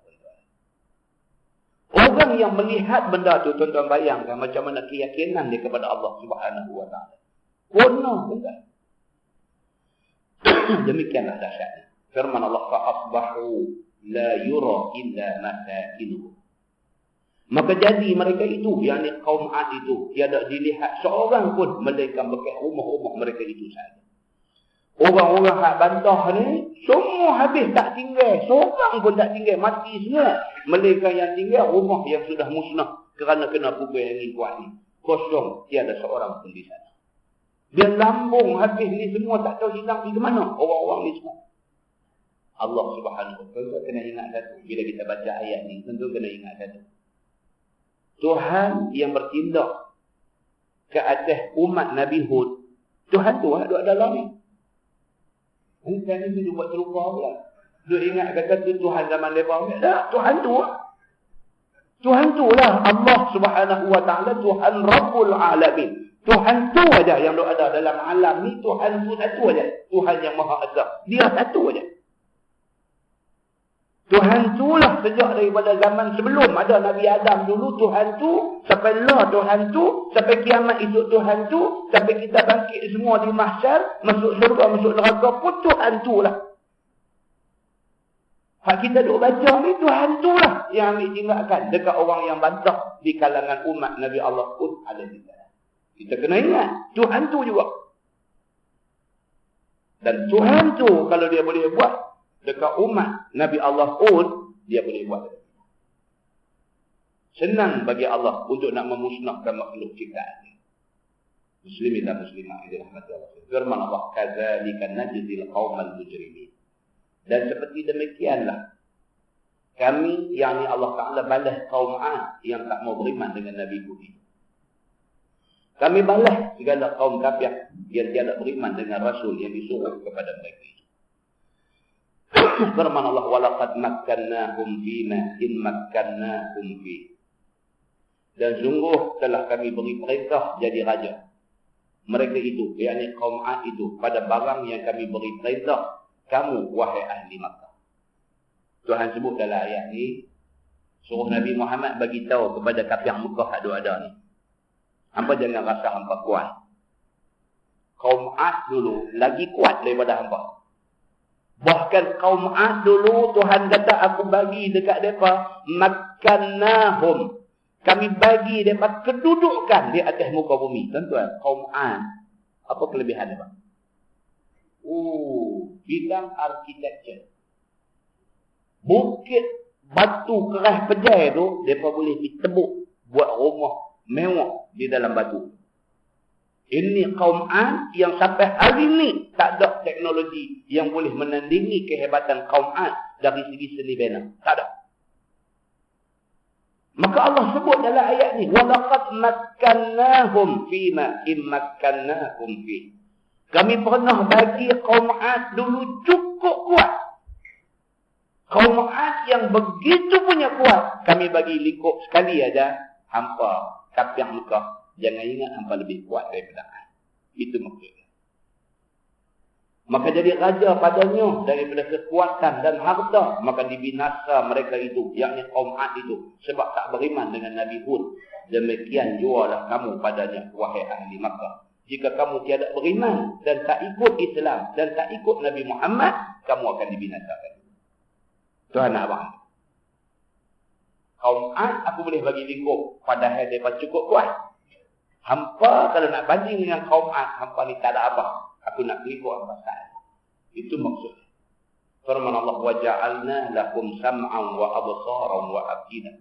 Orang yang melihat benda tu, tuan-tuan bayangkan macam mana keyakinan dia kepada Allah Subhanahu Wa Ta'ala. Kona bukan? Demikianlah dahsyatnya. Firman Allah, fa'asbahu la yura illa masakinuhum. Maka jadi mereka itu, yakni kaum Ad itu, tiada dilihat seorang pun melainkan bekas rumah-rumah mereka itu saja. Orang-orang hak bantah ni semua habis, tak tinggal, seorang pun tak tinggal, mati semua. Melainkan yang tinggal rumah yang sudah musnah kerana kena pukul angin kuat ni. Kosong, tiada seorang pun di sana. Dia lambung habis ni semua, tak tahu hilang di mana orang-orang ni semua. Allah Subhanahu Wa Ta'ala kena ingat satu. Bila kita baca ayat ni, tentu kena ingat satu. Tuhan yang bertindak ke atas umat Nabi Hud, Tuhan tu ada dalam ni. Bukan ni dia buat terlupa pula. Dia ingat kata tu Tuhan zaman lepas. Tak, Tuhan tu. Tuhan tu lah Allah Subhanahu Wa Ta'ala, Tuhan Rabbul Alamin. Tuhan tu aja yang ada dalam alam ni, Tuhan tu satu aja. Tuhan yang Maha Esa. Dia satu aja. Tuhan tu lah sejak daripada zaman sebelum ada Nabi Adam dulu, Tuhan tu, sampai lah Tuhan tu, sampai kiamat esok Tuhan tu, sampai kita bangkit semua di mahsyar, masuk surga, masuk neraka pun Tuhan tu lah. Hak kita duk baca ni, Tuhan tu lah yang ambil tindakan dekat orang yang bantah di kalangan umat Nabi Allah pun alaihi salam. Kita kena ingat, Tuhan tu juga. Dan Tuhan tu kalau dia boleh buat dekat umat Nabi Allah pun, dia boleh buat. Senang bagi Allah untuk nak memusnahkan makhluk ciptaan. Muslimin dan muslimah yang dirahmati Allah. Firman Allah, kadzalika najzil qaumal mujrimin. Dan seperti demikianlah kami, yakni Allah Taala balas kaum 'Ad yang tak mau beriman dengan Nabi Hud. Kami balas segala kaum kafir yang tidak beriman dengan rasul yang disuruh kepada mereka. Firman Allah, walaqad makkannahum fima in makkannahum fi. Dan sungguh telah kami beri perintah jadi raja mereka itu, yakni kaum 'Ad itu, pada barang yang kami beri perintah kamu, wahai ahli Makkah. Tuhan sebut dalam ayat ni, suruh Nabi Muhammad bagi tahu kepada kafir Mekah ada ni. Hampa jangan rasa hampa kuat. Kaum 'Ad dulu lagi kuat daripada hampa. Bahkan kaum 'Ad dulu Tuhan kata aku bagi dekat mereka makkannahum. Kami bagi mereka kedudukan di atas muka bumi. Tuan-tuan, kaum 'Ad apa kelebihan mereka? Bidang arkitektur. Bukit batu keras pejai tu, mereka boleh ditebuk buat rumah mewah di dalam batu. Ini kaum 'Ad yang sampai hari ni tak ada teknologi yang boleh menandingi kehebatan kaum 'Ad dari segi seni bina. Tak ada. Maka Allah sebut dalam ayat ni, walaqad makkannahum fima immakkannahum fi. Kami pernah bagi kaum 'Ad dulu cukup kuat. Kaum 'Ad yang begitu punya kuat, kami bagi lingkup sekali aja hampa kafir Mekah. Jangan ingat hampa lebih kuat daripada 'Ad. Itu maksudnya. Maka jadi raja padanya daripada kekuatan dan harta, maka dibinasa mereka itu, yakni kaum 'Ad itu, sebab tak beriman dengan Nabi Hud. Demikian jualah kamu padanya, wahai ahli Makkah. Jika kamu tiada beriman dan tak ikut Islam dan tak ikut Nabi Muhammad, kamu akan dibinasakan. Tuhan nak abang. Kaum 'Ad aku boleh bagi lingkup, padahal mereka cukup kuat. Hampa kalau nak banding dengan kaum 'Ad, hampa ni tak ada apa. Aku nak lingkup hampa tak. Itu maksudnya. Firman Allah, waja'alna lakum sam'an wa absaran wa afidah.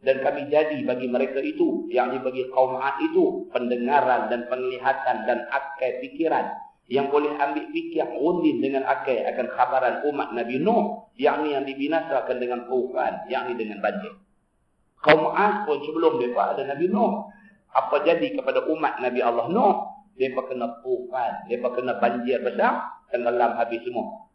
Dan kami jadi bagi mereka itu, yakni bagi kaum 'Ad itu, pendengaran dan penglihatan dan akal fikiran yang boleh ambil fikir runding dengan akal akan khabaran umat Nabi Nuh, yakni yang dibinasakan dengan tufan, yakni dengan banjir. Kaum 'Ad pun sebelum mereka ada Nabi Nuh, apa jadi kepada umat Nabi Allah Nuh? Mereka kena tufan, mereka kena banjir besar, tenggelam habis semua.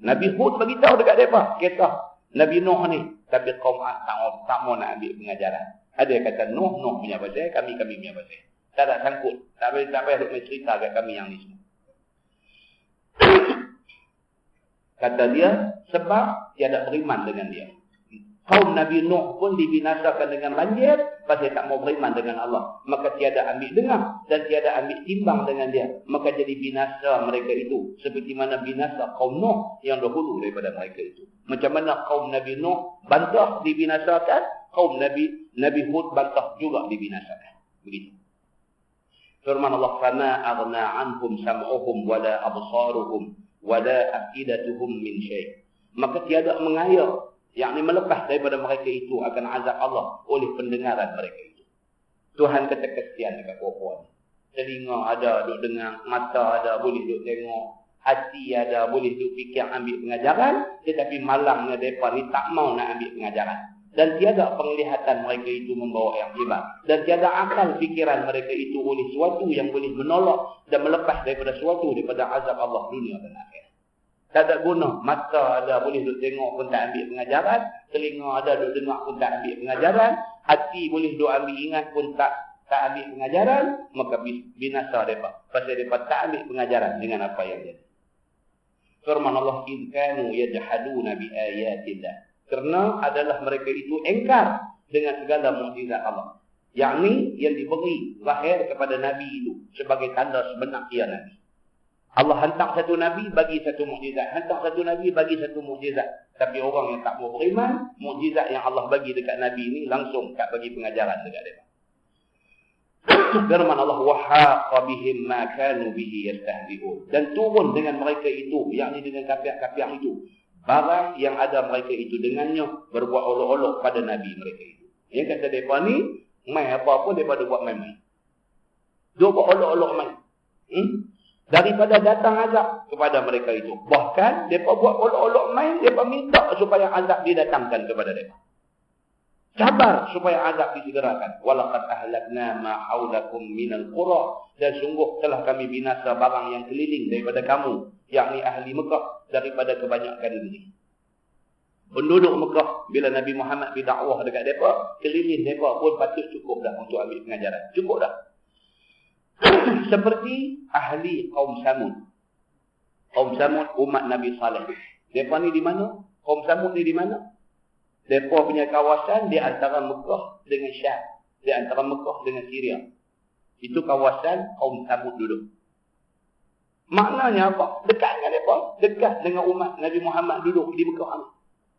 Nabi Hud bagi tahu dekat mereka, kisah Nabi Nuh ni, tapi kaum 'Ad tak mau nak ambil pengajaran. Ada yang kata Nuh punya pasal, kami punya pasal. Tak ada sangkut, tak payah duk cerita kat kami yang ni semua. Kata dia, sebab tiada beriman dengan dia. Kaum Nabi Nuh pun dibinasakan dengan banjir, pasal tak mau beriman dengan Allah. Maka tiada ambil dengar dan tiada ambil timbang dengan dia. Maka jadi binasa mereka itu. Seperti mana binasa kaum Nuh yang dahulu daripada mereka itu. Macam mana kaum Nabi Nuh bantah dibinasakan, kaum Nabi Hud bantah juga dibinasakan. Begitu. Firman Allah, fama aghna anhum sam'uhum wala absaruhum wala afidatuhum min syai'. Maka tiada mengaya, yakni melepas daripada mereka itu akan azab Allah oleh pendengaran mereka itu. Tuhan kata kesian dekat perempuan. Telinga ada duk dengar, mata ada boleh duk tengok, hati ada boleh duk fikir ambil pengajaran, tetapi malangnya mereka ni tak mau nak ambil pengajaran. Dan tiada penglihatan mereka itu membawa yang hebat. Dan tiada akal fikiran mereka itu oleh sesuatu yang boleh menolak dan melepas daripada sesuatu daripada azab Allah dunia dan akhirat. Tak ada guna. Mata ada boleh duk tengok pun tak ambil pengajaran. Telinga ada duk dengar pun tak ambil pengajaran. Hati boleh duk ambil ingat pun tak ambil pengajaran. Maka binasa mereka. Pasal mereka tak ambil pengajaran dengan apa yang jadi. Firman Allah, إِذْ كَانُوا يَجْحَدُونَ بِآيَاتِ اللَّهِ. Kerana adalah mereka itu engkar dengan segala mukjizat Allah. Yakni yang diberi lahir kepada Nabi itu sebagai tanda sebenar ia Nabi. Allah hantar satu Nabi bagi satu mukjizat. Hantar satu Nabi bagi satu mukjizat. Tapi orang yang tak mau beriman, mukjizat yang Allah bagi dekat Nabi ini langsung tak bagi pengajaran dekat dia. Firman Allah, wahaqa bihim ma kanu bihi yastahzi'un. Dan turun dengan mereka itu, yakni dengan kafir-kafir itu, barang yang ada mereka itu dengannya berbuat olok-olok pada Nabi mereka itu. Yang kata mereka ni, main apa-apa daripada buat main-main. Dia buat olok-olok main. Daripada datang azab kepada mereka itu. Bahkan, mereka buat olok-olok main, mereka minta supaya azab didatangkan kepada mereka. Sabar supaya azab disegerakan. Walaqad ahlakna ma haulakum minal qura. Dan sungguh telah kami binasa barang yang keliling daripada kamu, yakni ahli Mekah, daripada kebanyakan negeri. Penduduk Mekah, bila Nabi Muhammad berdakwah dekat mereka, keliling mereka pun patut cukup dah untuk ambil pengajaran. Cukup dah. Seperti ahli kaum Samud. Kaum Samud umat Nabi Saleh. Mereka ni di mana? Kaum Samud ni di mana? Mereka punya kawasan di antara Mekah dengan Syam. Di antara Mekah dengan Syria. Itu kawasan kaum Samud duduk. Maknanya apa? Dekat dengan mereka. Dekat dengan umat Nabi Muhammad duduk di Mekah.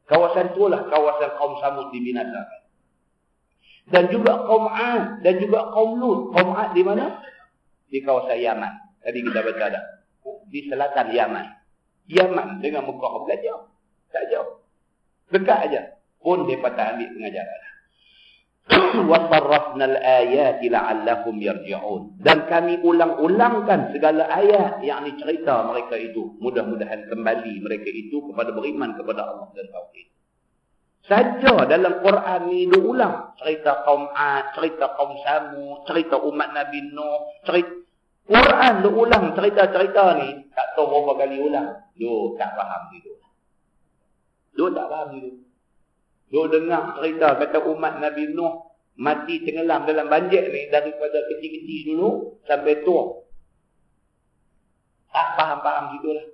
Kawasan itulah kawasan kaum Samud dibinasakan. Dan juga kaum Ad. Dan juga kaum Lut. Kaum Ad di mana? Di kawasan Yaman. Tadi kita baca dah. Di selatan Yaman. Yaman dengan Mekah belajar. Tak jauh. Dekat aja. Pun mereka tak ambil pengajaran. وَصَرَّفْنَا الْآيَاتِ لَعَلَّهُمْ يَرْجِعُونَ. Dan kami ulang-ulangkan segala ayat yang cerita mereka itu. Mudah-mudahan kembali mereka itu kepada beriman kepada Allah dan Tauhid. Saja dalam Quran ni diulang. Cerita kaum Ad, cerita kaum Samud, cerita umat Nabi Nuh. Quran diulang cerita-cerita ni. Tak tahu berapa kali ulang. Dia tak faham gitu. Dia tak faham gitu. Dia dengar cerita kata umat Nabi Nuh mati tenggelam dalam banjir ni daripada kecil-kecil dulu sampai tua. Tak faham-faham gitulah.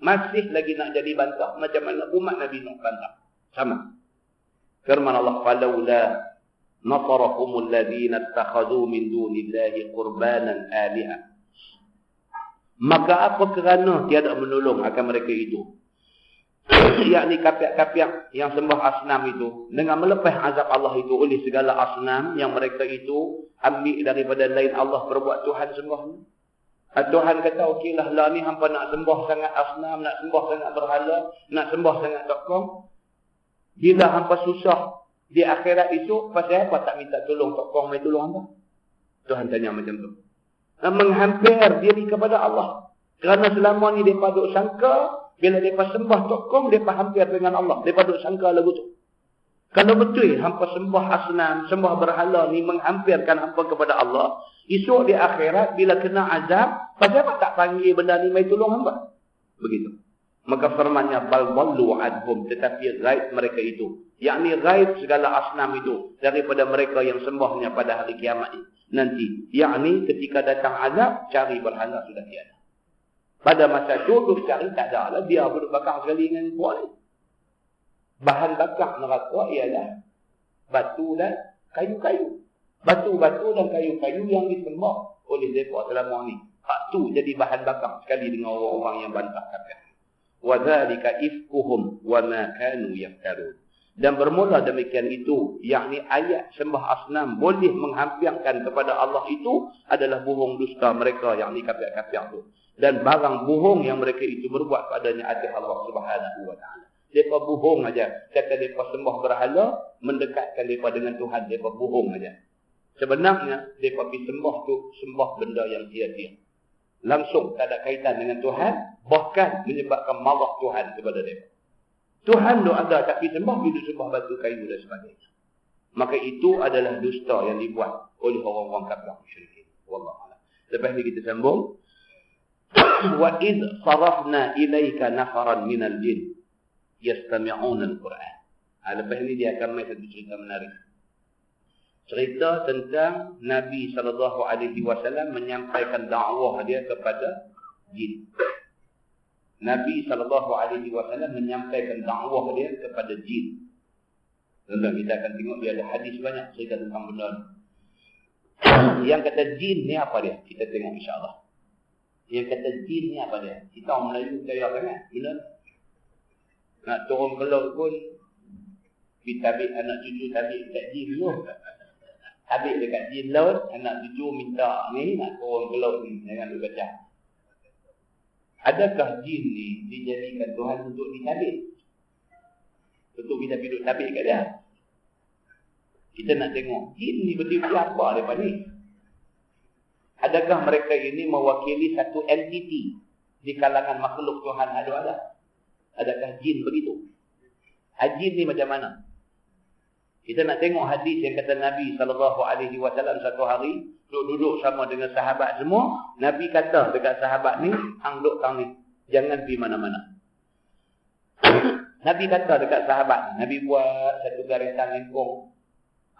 Masih lagi nak jadi bantah macam mana umat Nabi Nuh bantah. Sama. Firman Allah, "Falaula nasarahumul ladzina ittakhadhu min dunillahi qurbanan aliha." Maka apa kerana tiada menolong akan mereka itu? Yakni kafir-kafir yang sembah asnam itu, dengan melepas azab Allah itu oleh segala asnam yang mereka itu ambil daripada lain Allah berbuat Tuhan sembah ni. Tuhan kata, okeylah lah ni hampa nak sembah sangat asnam, nak sembah sangat berhala, nak sembah sangat tokong. Bila hampa susah di akhirat itu, pasal apa tak minta tolong tokong mai tolong hampa? Tuhan tanya macam tu. Menghampir diri kepada Allah. Kerana selama ni mereka duk sangka, bila mereka sembah tokong, mereka hampir dengan Allah. Mereka duk sangka lagu tu. Kalau betul hampa sembah asnam, sembah berhala ni menghampirkan hampa kepada Allah, esok di akhirat bila kena azab, pasal apa tak panggil benda ni mai tolong hampa? Begitu. Maka firmannya bal wallu adhum, tetapi ghaib mereka itu, yakni ghaib segala asnam itu daripada mereka yang sembahnya pada hari kiamat nanti, yakni ketika datang azab cari berhala sudah tiada. Pada masa tu duk cari tak ada lah, dia duduk bakar sekali dengan buat ni. Bahan bakar neraka ialah batu dan kayu-kayu. Batu-batu dan kayu-kayu yang disembah oleh mereka selama ni. Hak tu jadi bahan bakar sekali dengan orang-orang yang bantah kafir. Wa dzalika ifkuhum wa ma kanu yaftarun. Dan bermula demikian itu, yakni ayat sembah asnam boleh menghampirkan kepada Allah itu adalah bohong dusta mereka, yakni kafir-kafir tu. Dan barang bohong yang mereka itu berbuat padanya atas Allah Subhanahu wa taala. Mereka bohong aja. Kata mereka sembah berhala, mendekatkan mereka dengan Tuhan, mereka bohong aja. Sebenarnya mereka pergi sembah tu sembah benda yang sia-sia. Langsung tak ada kaitan dengan Tuhan, bahkan menyebabkan malah Tuhan kepada mereka. Tuhan tu ada tapi sembah bila sembah batu kayu dan sebagainya. Maka itu adalah dusta yang dibuat oleh orang-orang kafir musyrikin. Wallahu a'lam. Lepas ni kita sambung. Wa id sarafna ilaika nafaran minal jin yastami'una al-Quran. Lepas ni dia akan main satu cerita menarik. Cerita tentang Nabi SAW menyampaikan dakwah dia kepada jin. Nabi SAW menyampaikan dakwah dia kepada jin. Tuan-tuan, kita akan tengok dia ada hadis banyak cerita tentang benda ni. Yang kata jin ni apa dia? Kita tengok insya-Allah. Yang kata jin ni apa dia? Kita orang Melayu percaya sangat benda ni. Nak turun ke laut pun ditabik anak cucu tabik kat jin dulu. Habis dekat jin laut, anak cucu minta ni nak turun ke laut ni. Jangan duk baca. Adakah jin ni dijadikan Tuhan untuk ditabik? Untuk kita duduk tabik kat dia. Kita nak tengok jin ni betul-betul apa mereka ni. Adakah mereka ini mewakili satu entiti di kalangan makhluk Tuhan ada? Adakah jin begitu? Jin ni macam mana? Kita nak tengok hadis yang kata Nabi SAW satu hari duduk sama dengan sahabat semua. Nabi kata dekat sahabat ni, hang duduk kang ni, jangan pergi mana-mana. Nabi kata dekat sahabat, Nabi buat satu garisan lengkung.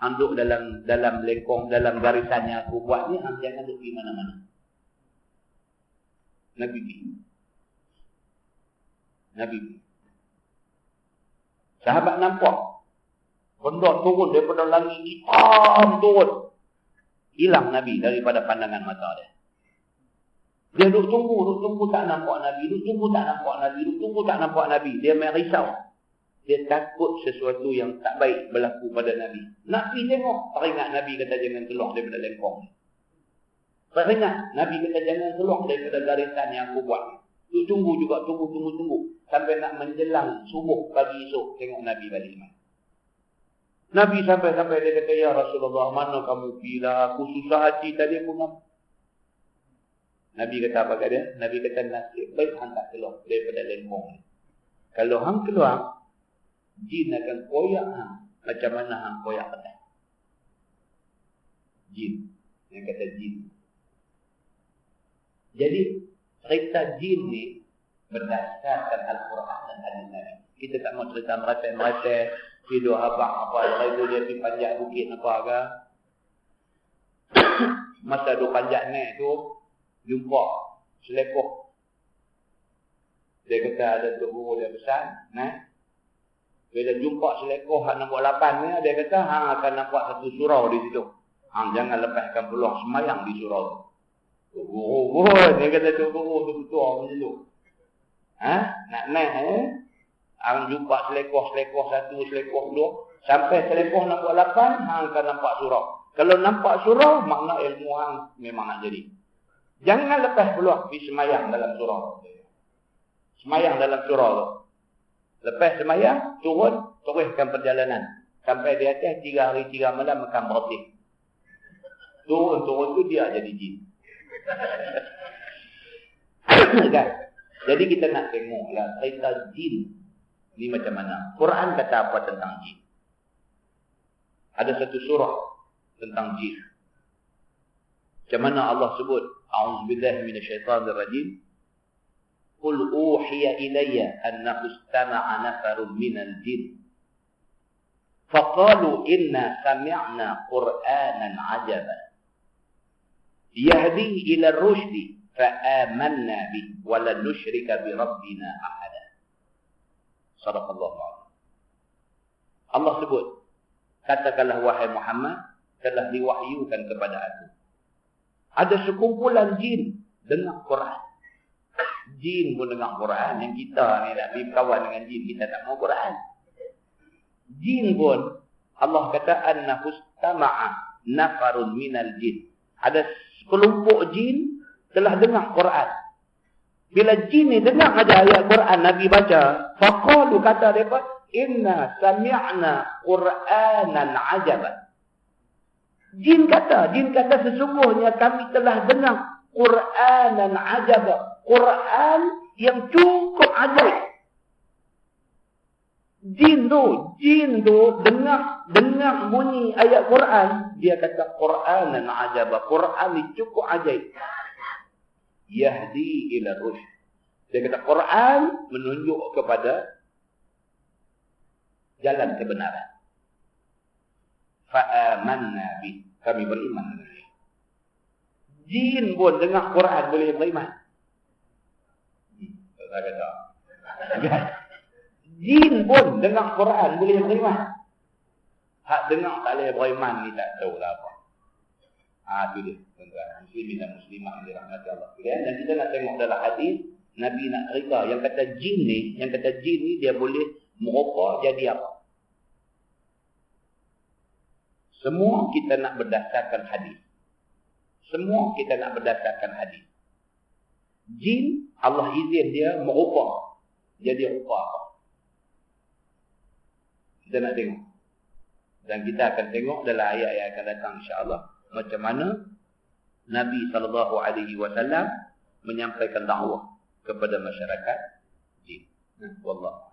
Hang duduk dalam lengkung, dalam garisan yang aku buat ni, hang jangan duduk pergi mana-mana. Nabi pergi. Sahabat nampak benda turun daripada langit, hitam turun. Hilang Nabi daripada pandangan mata dia. Dia duduk tunggu tak nampak Nabi. Duduk tunggu tak nampak Nabi. Dia main risau. Dia takut sesuatu yang tak baik berlaku pada Nabi. Nak pergi tengok. Teringat Nabi kata jangan keluar daripada lengkong. Teringat Nabi kata jangan keluar daripada garisan yang aku buat. Duduk tunggu juga, tunggu. Sampai nak menjelang subuh pagi esok. Tengok Nabi balik mana. Nabi sampai dia kata, ya Rasulullah, mana kamu pergi lah? Aku susah hati tadi pun. Nabi kata apa kat dia? Nabi kata, nasib baik hang tak keluar daripada lengkong. Kalau hang keluar, jin akan koyak hang. Macam mana hang koyak petang? Jin. Yang kata jin. Jadi, cerita jin ni berdasarkan Al-Quran dan hadis Nabi. Kita tak mau cerita merata-merata. Hidup abang apa itu dia pergi panjat bukit apa ke. Masa duk panjat naik tu jumpa selekoh. Dia kata ada tok guru dia pesan, naik. Bila jumpa selekoh hak nombor 8 ni, dia kata hang akan nampak satu surau di situ. Hang jangan lepaskan peluang semayang di surau tu. Guru, dia kata tok guru tu betul macam tu. Nak naik hang jumpa selekoh 1, selekoh 2, sampai selekoh nombor 8, hang akan nampak surau. Kalau nampak surau, makna ilmu hang memang nak jadi. Jangan lepas peluang pergi semayang dalam surau. Semayang dalam surau tu. Lepas semayang, teruskan perjalanan. Sampai di atas 3 hari 3 malam makan berhenti. Turun tu dia jadi jin. Kan? Jadi kita nak tengoklah cerita jin ni macam mana. Quran kata apa tentang jin? Ada satu surah tentang jin. Macam mana Allah sebut? A'udzubillahi minasyaitonirrajim. Qul uhiya ilayya annahu istama'a nafarun minal jin. Faqalu inna sami'na Qur'anan 'ajaban. Yahdi ila ar-rusydi fa'amanna bihi wa lan nusyrika bi rabbina ahada. Sadaqallahu alaihi. Allah sebut, katakanlah wahai Muhammad, telah diwahyukan kepada aku. Ada sekumpulan jin dengar Quran. Jin pun dengar Quran. Yang kita ni nak pergi kawan dengan jin, kita tak mau Quran. Jin pun, Allah kata, annahu istama'a nafarun minal jin. Ada sekelompok jin telah dengar Quran. Bila jin ni dengar ada ayat Quran Nabi baca, faqalu kata mereka, inna sami'na Qur'anan 'ajaban. Jin kata sesungguhnya kami telah dengar Qur'anan 'ajaban. Quran yang cukup ajaib. Jin tu dengar bunyi ayat Quran, dia kata Qur'anan 'ajaban. Quran ni cukup ajaib. Yahdi ila rusyd. Dia kata Quran menunjuk kepada jalan kebenaran. Fa'amanna bi. Kami beriman dengan dia. Jin pun dengar Quran boleh beriman. Saya kata. Jin pun dengar Quran boleh beriman. Hak dengar tak boleh beriman ni tak tahulah apa. Itu dia. Tuan-tuan, muslimin dan muslimah yang dirahmati Allah. Dan kita nak tengok dalam hadis, Nabi nak cerita yang kata jin ni dia boleh merupa jadi apa? Semua kita nak berdasarkan hadis. Semua kita nak berdasarkan hadis. Jin, Allah izin dia merubah. Jadi rupa apa? Kita nak tengok. Dan kita akan tengok dalam ayat yang akan datang insya-Allah macam mana Nabi SAW menyampaikan dakwah kepada masyarakat jin. Wallah.